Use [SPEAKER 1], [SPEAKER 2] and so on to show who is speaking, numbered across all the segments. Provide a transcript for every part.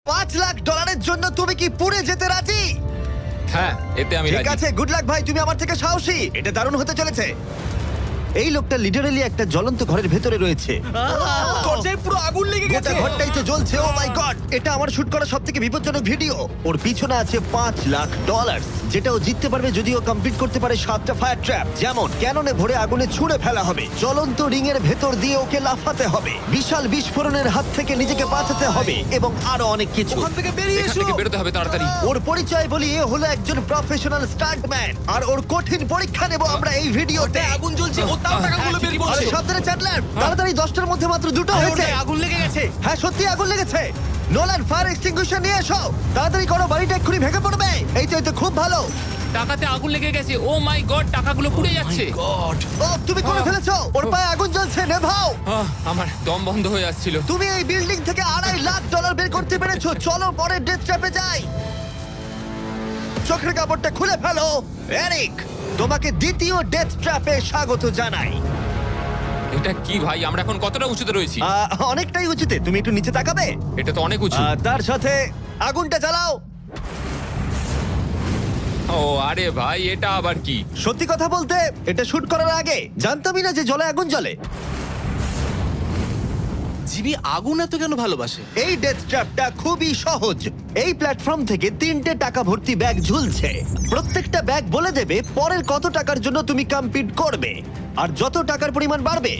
[SPEAKER 1] $5 লাখ জন্য তুমি কি পুড়ে যেতে রাজি?
[SPEAKER 2] হ্যাঁ, এতে আমি
[SPEAKER 1] ঠিক
[SPEAKER 2] রাজি।
[SPEAKER 1] আছে, গুড লাক ভাই, তুমি আমার থেকে সাহসী। এটা দারুণ হতে চলেছে। এই লোকটা লিটারালি একটা জ্বলন্ত ঘরের ভেতরে রয়েছে।
[SPEAKER 3] দরজায় পুরো আগুন লেগে
[SPEAKER 1] গোটা
[SPEAKER 3] গেছে।
[SPEAKER 1] ঘরটাই তো জ্বলছে। ও মাই গড, এটা আমার শুট করা সবথেকে বিপজ্জনক ভিডিও। ওর পিছনে আছে $5 লাখ, যেটা ও জিততে পারবে যদি ও কমপ্লিট করতে পারে 7টা ফায়ার ট্র্যাপ। যেমন ক্যাননে ভরে আগুনে ছুঁড়ে ফেলা হবে, জ্বলন্ত রিং এর ভেতর দিয়ে ওকে লাফাতে হবে, বিশাল বিস্ফোরণের হাত থেকে নিজেকে বাঁচাতে হবে এবং আরো অনেক কিছু।
[SPEAKER 3] ওখান থেকে বেরিয়ে
[SPEAKER 2] এখান
[SPEAKER 3] এসো।
[SPEAKER 2] থেকে বেরোতে হবে তাড়াতাড়ি।
[SPEAKER 1] ওর পরিচয় বলি, এ হলো একজন প্রফেশনাল স্টান্টম্যান, আর ওর কঠিন পরীক্ষা নেব আমরা এই ভিডিওতে।
[SPEAKER 3] ওটায় আগুন জ্বলছে, ও তাও টাকাগুলো বের
[SPEAKER 1] আরে
[SPEAKER 3] করছে।
[SPEAKER 1] সাবধানে চ্যান্ডলার, তাড়াতাড়ি 10টার মধ্যে মাত্র 2টো
[SPEAKER 3] আরে
[SPEAKER 1] হয়েছে।
[SPEAKER 3] ওটায় আগুন লেগে গেছে।
[SPEAKER 1] হ্যাঁ সত্যি আগুন লেগেছে। নোলান, ফায়ার এক্সটিংগুইশার নিয়ে এসো, তাড়াতাড়ি করো, বাড়িটা এক্ষুনি ভেঙে পড়বে। এই তো খুব ভালো।
[SPEAKER 2] টাকাতে আগুন লেগে গেছে। ও মাই গড, টাকাগুলো পুড়ে যাচ্ছে।
[SPEAKER 3] গড।
[SPEAKER 1] ও তুমি করে ফেলেছো, ওর পায়ে আগুন জ্বলছে, নেভাও।
[SPEAKER 2] আমার দম বন্ধ হয়ে আসছিল।
[SPEAKER 1] তুমি এই বিল্ডিং থেকে $2.5 লাখ বের করতে পেরেছো। চলো পরের ডেথ ট্র্যাপে যাই। চোখের কাপড়টা খুলে ফেলো। এরিক, তোমাকে দ্বিতীয় ডেথ ট্র্যাপে স্বাগত জানাই।
[SPEAKER 2] এটা কি ভাই, আমরা এখন কতটা উঁচুতে রয়েছি?
[SPEAKER 1] অনেকটাই উঁচুতে, তুমি একটু নিচে তাকাবে।
[SPEAKER 2] এটা তো অনেক উঁচু।
[SPEAKER 1] তার সাথে আগুনটা জ্বালাও।
[SPEAKER 2] ও আরে ভাই, এটা আবার কি?
[SPEAKER 1] সত্যি কথা বলতে, এটা শুট করার আগে জানতামই না যে জলে আগুন জ্বলে।
[SPEAKER 3] জিবি আগুন এত কেন ভালোবাসে?
[SPEAKER 1] এই ডেথ ট্র্যাপটা খুবই সহজ। এই প্ল্যাটফর্ম থেকে 3টে টাকা ভর্তি ব্যাগ ঝুলছে। প্রত্যেকটা ব্যাগ বলে দেবে পরের কত টাকার জন্য তুমি কমপ্লিট করবে, আর যত টাকার পরিমাণ বাড়বে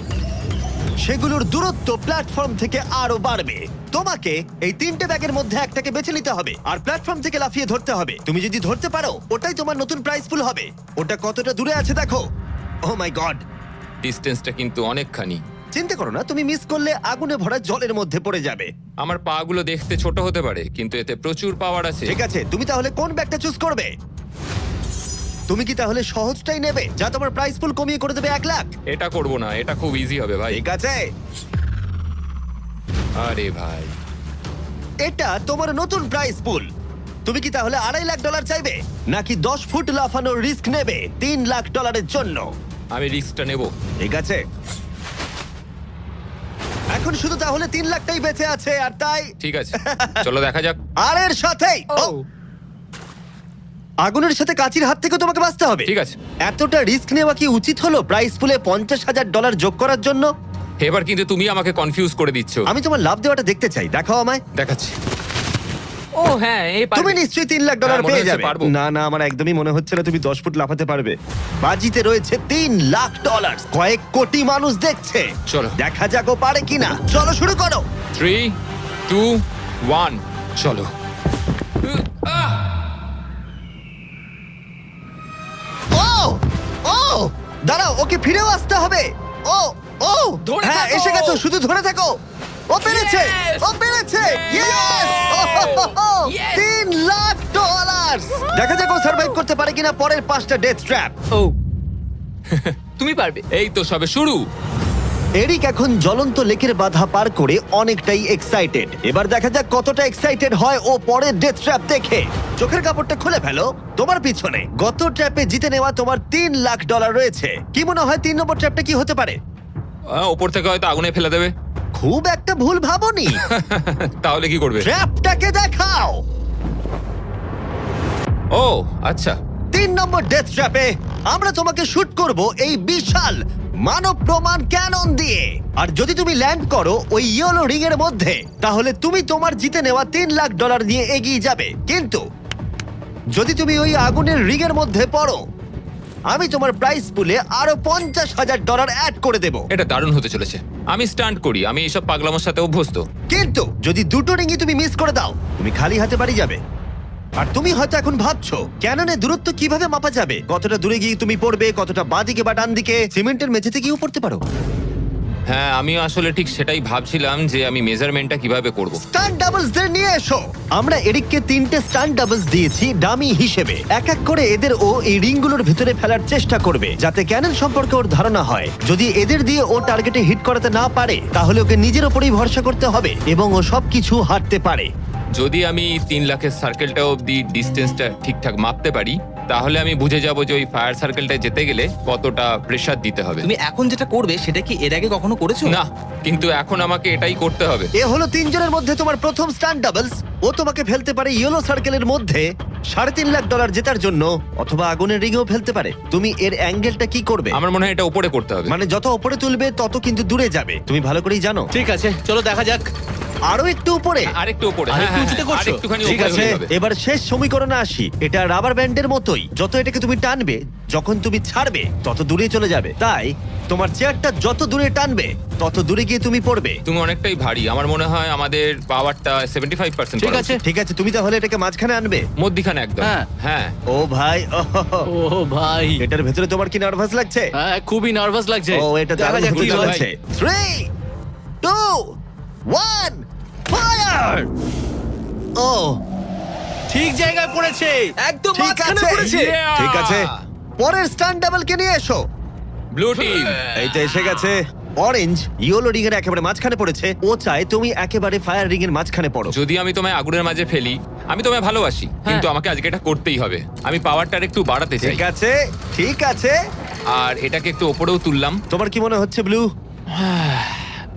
[SPEAKER 1] সেগুলোর দূরত্ব প্ল্যাটফর্ম থেকে আরো বাড়বে। তোমাকে এই 3টে ব্যাগের মধ্যে একটাকে বেছে নিতে হবে আর প্ল্যাটফর্ম থেকে লাফিয়ে ধরতে হবে। তুমি যদি ধরতে পারো, ওটাই তোমার নতুন প্রাইস পুল হবে। ওটা কতটা দূরে আছে দেখো। ও মাই গড,
[SPEAKER 2] ডিস্টেন্সটা কিন্তু অনেকখানি।
[SPEAKER 1] চিন্তা করো না, তুমি মিস করলে আগুনে ভরা জলের মধ্যে পড়ে যাবে।
[SPEAKER 2] আমার পা গুলো দেখতে ছোট হতে পারে, কিন্তু এতে প্রচুর পাওয়ার আছে।
[SPEAKER 1] ঠিক আছে, তুমি তাহলে কোন ব্যাগটা চুজ করবে? তুমি কি তাহলে সহজটাই নেবে, যা তোমার প্রাইস পুল কমিয়ে করে দেবে 1 লাখ?
[SPEAKER 2] এটা করব না, এটা খুব ইজি হবে ভাই।
[SPEAKER 1] ঠিক আছে,
[SPEAKER 2] আরে ভাই,
[SPEAKER 1] এটা তোমার নতুন প্রাইস পুল। তুমি কি তাহলে $2.5 লাখ চাইবে, নাকি 10 ফুট লাফানোর রিস্ক নেবে $3 লাখ জন্য?
[SPEAKER 2] আমি রিস্কটা নেব।
[SPEAKER 1] ঠিক আছে, এখন শুধু তাহলে 3 লাখটাই বেঁচে আছে, আর তাই
[SPEAKER 2] ঠিক আছে, চলো দেখা যাক।
[SPEAKER 1] আর এর সাথেই আগুনের সাথে কাচির হাত থেকে তোমাকে বাঁচতে হবে।
[SPEAKER 2] ঠিক আছে।
[SPEAKER 1] এতটা রিস্ক নেওয়া কি উচিত হলো প্রাইস পুলে $50,000 যোগ করার জন্য?
[SPEAKER 2] এবার কিন্তু তুমি আমাকে কনফিউজ করে দিচ্ছ।
[SPEAKER 1] আমি তোমার লাভ দেওয়াটা দেখতে চাই, দেখাও আমায়।
[SPEAKER 2] দেখাচ্ছি। ও হ্যাঁ, এই
[SPEAKER 1] তুমি নিশ্চয়ই $3 লাখ
[SPEAKER 2] হ্যাঁ, মনে
[SPEAKER 1] পেয়ে
[SPEAKER 2] হচ্ছে
[SPEAKER 1] যাবে।
[SPEAKER 2] পারবো।
[SPEAKER 1] না না, আমার একদমই মনে হচ্ছে না তুমি 10 ফুট লাফাতে পারবে। বাজিতে রয়েছে $3 লাখ, কয়েক কোটি মানুষ দেখছে।
[SPEAKER 2] চলো।
[SPEAKER 1] দেখা যাক ও পারে কিনা। চলো শুরু করো।
[SPEAKER 2] 3, 2, 1, চলো।
[SPEAKER 1] ও ও দাঁড়াও, ওকে ফিরেও আসতে হবে। ও ও
[SPEAKER 3] ধরে
[SPEAKER 1] হ্যাঁ,
[SPEAKER 3] থাকো।
[SPEAKER 1] এসে গেছো, শুধু ধরে থাকো। ও পেরেছে,
[SPEAKER 3] Yes!
[SPEAKER 1] ও পেরেছে। ইয়েস!
[SPEAKER 3] Yes!
[SPEAKER 1] $3 লাখ। দেখা যাক ও সার্ভাইভ করতে পারে কিনা পরের 5টা ডেথ ট্র্যাপ।
[SPEAKER 3] ও তুমি পারবে।
[SPEAKER 2] এই তো সবে শুরু।
[SPEAKER 1] এরিক এখন জ্বলন্ত লেকের বাধা পার করে অনেকটাই এক্সাইটেড। এবার দেখা যাক কতটা এক্সাইটেড হয় ও পরের ডেথ ট্র্যাপ দেখে। চোখের কাপড়টা খুলে ফেলো। তোমার পিছনে গত ট্র্যাপে জিতে নেওয়া তোমার $3 লাখ রয়েছে। কি মনে হয় 3 নম্বর ট্র্যাপটা কি হতে পারে?
[SPEAKER 2] ওপর থেকে হয়তো আগুনে ফেলে দেবে।
[SPEAKER 1] খুব একটা ভুল ভাবনি।
[SPEAKER 2] তাহলে কি করবে?
[SPEAKER 1] ট্র্যাপটাকে দেখাও।
[SPEAKER 2] ও আচ্ছা।
[SPEAKER 1] 3 নম্বর ডেথ ট্র্যাপে আমরা তোমাকে শুট করব এই বিশাল মানব প্রমাণ ক্যানন দিয়ে। আর যদি তুমি ল্যান্ড করো ওই ইয়েলো রিং এর মধ্যে, তাহলে তুমি তোমার জিতে নেওয়া $3 লাখ নিয়ে এগিয়ে যাবে। কিন্তু যদি তুমি ওই আগুনের রিং এর মধ্যে পড়ো, আমি তোমার প্রাইস পুলে আরো $50,000 অ্যাড করে দেব।
[SPEAKER 2] এটা দারুণ হতে চলেছে। আমি স্টান্ট করি, আমি এইসব পাগলামোর সাথে অভ্যস্ত।
[SPEAKER 1] কিন্তু যদি 2টো রিংই তুমি মিস করে দাও, তুমি খালি হাতে বাড়ি যাবে। আর তুমি হয়তো এখন ভাবছো, ক্যাননের দূরত্ব কিভাবে মাপা যাবে? কতটা দূরে গিয়ে তুমি পড়বে, কতটা বাঁদিকে বা ডান দিকে? সিমেন্টের মেঝেতে গিয়েও পড়তে পারো।
[SPEAKER 2] হ্যাঁ, আমি আসলে ঠিক সেটাই ভাবছিলাম যে আমি মেজারমেন্টটা কিভাবে করব।
[SPEAKER 1] স্টান্ট ডাবলসদের নিয়ে এসো। আমরা এরিককে 3টে স্টান্ট ডাবলস দিয়েছি ডামি হিসেবে। এক এক করে এদের ও এই রিংগুলোর ভিতরে ফেলার চেষ্টা করবে, যাতে ক্যানন সম্পর্কে ওর ধারণা হয়। যদি এদের দিয়ে ও টার্গেটে হিট করাতে না পারে, তাহলে ওকে নিজের ওপরেই ভরসা করতে হবে এবং ও সবকিছু হারতে পারে।
[SPEAKER 2] যদি আমি 3 লাখের সার্কেলটা অবধি ডিস্টেন্সটা ঠিকঠাক মাপতে পারি, তাহলে আমি বুঝে যাব যে ওই ফায়ার সার্কেলটা যেতে গেলে কতটা প্রেসার দিতে হবে।
[SPEAKER 3] তুমি এখন যেটা করবে সেটা কি এর আগে কখনো করেছো?
[SPEAKER 2] না, কিন্তু এখন আমাকে এটাই করতে হবে।
[SPEAKER 1] এ হলো 3 জনের মধ্যে তোমার প্রথম স্টান্ট ডাবলস। ও তোমাকে ফেলতে পারে ইয়েলো সার্কেলের মধ্যে $3.5 লাখ জেতার জন্য, অথবা আগুনের রিংেও ফেলতে পারে। তুমি এর অ্যাঙ্গেলটা কি করবে?
[SPEAKER 2] আমার মনে হয় এটা উপরে করতে হবে।
[SPEAKER 1] মানে যত উপরে তুলবে তত কিন্তু দূরে যাবে, তুমি ভালো করেই জানো।
[SPEAKER 3] ঠিক আছে, চলো দেখা যাক।
[SPEAKER 1] আরো একটু উপরে।
[SPEAKER 2] আরেকটু উপরে।
[SPEAKER 3] আরেকটু
[SPEAKER 2] হ্যাঁ,
[SPEAKER 3] উঁচুতে করছো?
[SPEAKER 2] আরেকটুখানি
[SPEAKER 1] ঠিক
[SPEAKER 2] উপরে
[SPEAKER 1] আছে,
[SPEAKER 2] হলে হবে।
[SPEAKER 1] এবার শেষ সমীকরণে আসি। এটা রাবার ব্যান্ডের মতোই, যত এটাকে তুমি টানবে, যখন তুমি ছাড়বে তত দূরে চলে যাবে। তাই তোমার চেয়ারটা যত দূরে টানবে তত দূরে গিয়ে তুমি পড়বে।
[SPEAKER 2] তুমি অনেকটাই ভারী, আমার মনে হয় আমাদের পাওয়ারটা 75%।
[SPEAKER 3] ঠিক আছে।
[SPEAKER 1] ঠিক আছে, তুমি তাহলে এটাকে মাঝখানে আনবে।
[SPEAKER 2] মধ্যিখানে একদম।
[SPEAKER 3] হ্যাঁ।
[SPEAKER 2] হ্যাঁ।
[SPEAKER 1] ও ভাই,
[SPEAKER 3] ও ভাই,
[SPEAKER 1] এটার ভেতরে তোমার কি নার্ভাস লাগছে?
[SPEAKER 3] হ্যাঁ খুবই নার্ভাস লাগছে।
[SPEAKER 1] ও, এটা
[SPEAKER 3] দেখা
[SPEAKER 1] দারুণ
[SPEAKER 3] যাক
[SPEAKER 1] হতে
[SPEAKER 3] কি হয়।
[SPEAKER 1] চলেছে। 3, 2, 1, ফায়ার! ও,
[SPEAKER 3] ঠিক জায়গায় পড়েছে, একদম
[SPEAKER 1] ঠিক
[SPEAKER 3] মাঝখানে
[SPEAKER 1] আছে,
[SPEAKER 3] পড়েছে।
[SPEAKER 2] Yeah!
[SPEAKER 1] ঠিক আছে। পরের স্টান্ট ডাবলকে নিয়ে এসো।
[SPEAKER 2] Blue team.
[SPEAKER 1] এই তো এসে গেছে। অরেঞ্জ ইয়েলো রিং এর একেবারে মাঝখানে পড়েছে। ও চায় তুমি একেবারে ফায়ার রিং এর মাঝখানে পড়ো।
[SPEAKER 2] যদি আমি তোমায় আগুনের মাঝে ফেলি, আমি তোমায় ভালোবাসি, কিন্তু আমাকে আজকে এটা করতেই হবে। আমি পাওয়ারটা একটু বাড়াতে চাই,
[SPEAKER 1] ঠিক আছে, ঠিক আছে।
[SPEAKER 2] আর এটাকে একটু ওপরেও তুললাম।
[SPEAKER 1] তোমার কি মনে হচ্ছে ব্লু?